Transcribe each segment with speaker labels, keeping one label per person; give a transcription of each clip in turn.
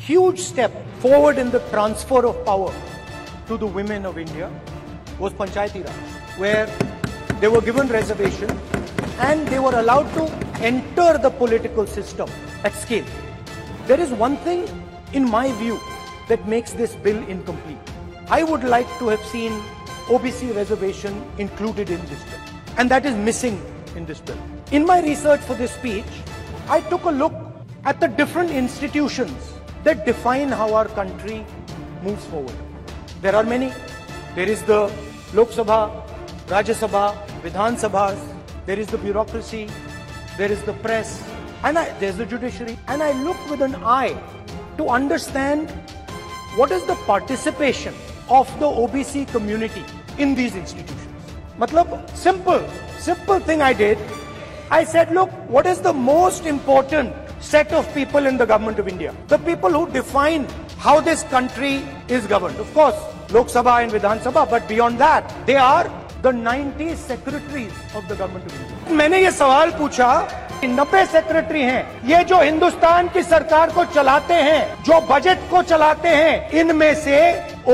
Speaker 1: huge step forward in the transfer of power to the women of India was Panchayati Raj, where they were given reservation and they were allowed to enter the political system at scale. There is one thing, in my view, that makes this bill incomplete. I would like to have seen OBC reservation included in this bill, and that is missing in this bill. In my research for this speech, I took a look at the different institutions that define how our country moves forward. There are many. There is the Lok Sabha, Rajya Sabha, Vidhan Sabhas, there is the bureaucracy, there is the press, and there's the judiciary. And I looked with an eye to understand what is the participation of the OBC community in these institutions. Matlab, simple thing I did. I said, look, what is the most important set of people in the government of India? The people who define how this country is governed. Of course, Lok Sabha and Vidhan Sabha, but beyond that, they are the 90 secretaries of the government of India. मैंने ये सवाल पूछा, 90 secretary हैं, ये जो हिंदुस्तान की सरकार को चलाते हैं, जो बजट को चलाते हैं, इनमें से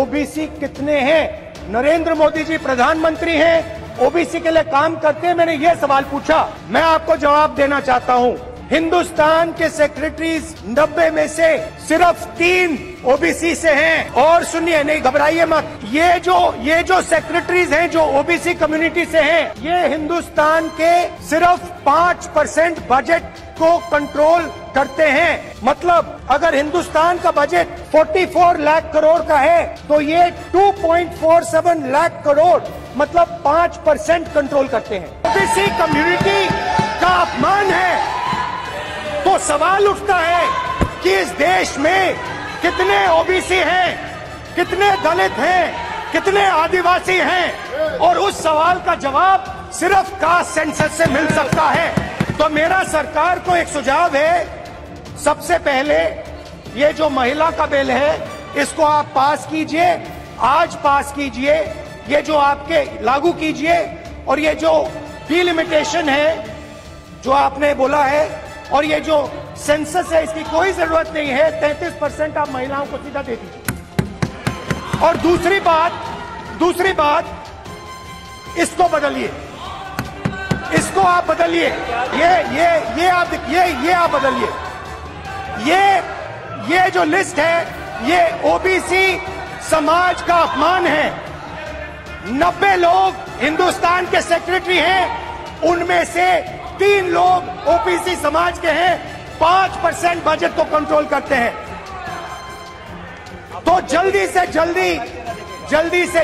Speaker 1: ओबीसी कितने हैं? नरेंद्र मोदी जी प्रधानमंत्री हैं, ओबीसी के लिए काम करते हैं। मैंने ये सवाल पूछा, मैं आपको जवाब देना चाहता हूं। हिंदुस्तान के सेक्रेटरीज 90 में से सिर्फ 3 ओबीसी से हैं। और सुनिए, नहीं घबराइए मत, ये जो सेक्रेटरीज हैं जो ओबीसी कम्युनिटी से हैं, ये हिंदुस्तान के सिर्फ 5% बजट को कंट्रोल करते हैं। मतलब अगर हिंदुस्तान का बजट 44 लाख करोड़ का है तो ये 2.47 लाख करोड़ मतलब 5% कंट्रोल करते हैं। ओबीसी कम्युनिटी का अपमान है। तो सवाल उठता है कि इस देश में कितने ओबीसी हैं, कितने दलित हैं, कितने आदिवासी हैं, और उस सवाल का जवाब सिर्फ कास्ट सेंसस से मिल सकता है। तो मेरा सरकार को एक सुझाव है, सबसे पहले ये जो महिला का बिल है इसको आप पास कीजिए, आज पास कीजिए, ये जो आपके लागू कीजिए, और ये जो डिलिमिटेशन है जो आपने बोला है, और ये जो सेंसस है इसकी कोई जरूरत नहीं है, 33% आप महिलाओं को सीधा दे दीजिए। और दूसरी बात, इसको बदलिए, इसको आप बदलिए, ये आप बदलिए। ये जो लिस्ट है ये ओबीसी समाज का अपमान है। 90 लोग हिंदुस्तान के सेक्रेटरी हैं, उनमें से 3 लोग ओबीसी समाज के हैं, 5% बजट को कंट्रोल करते हैं। तो जल्दी से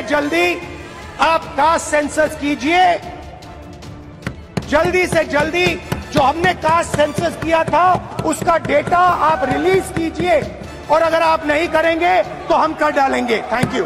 Speaker 1: जल्दी आप कास्ट सेंसस कीजिए, जल्दी से जल्दी जो हमने कास्ट सेंसस किया था उसका डेटा आप रिलीज कीजिए, और अगर आप नहीं करेंगे तो हम कर डालेंगे। Thank you.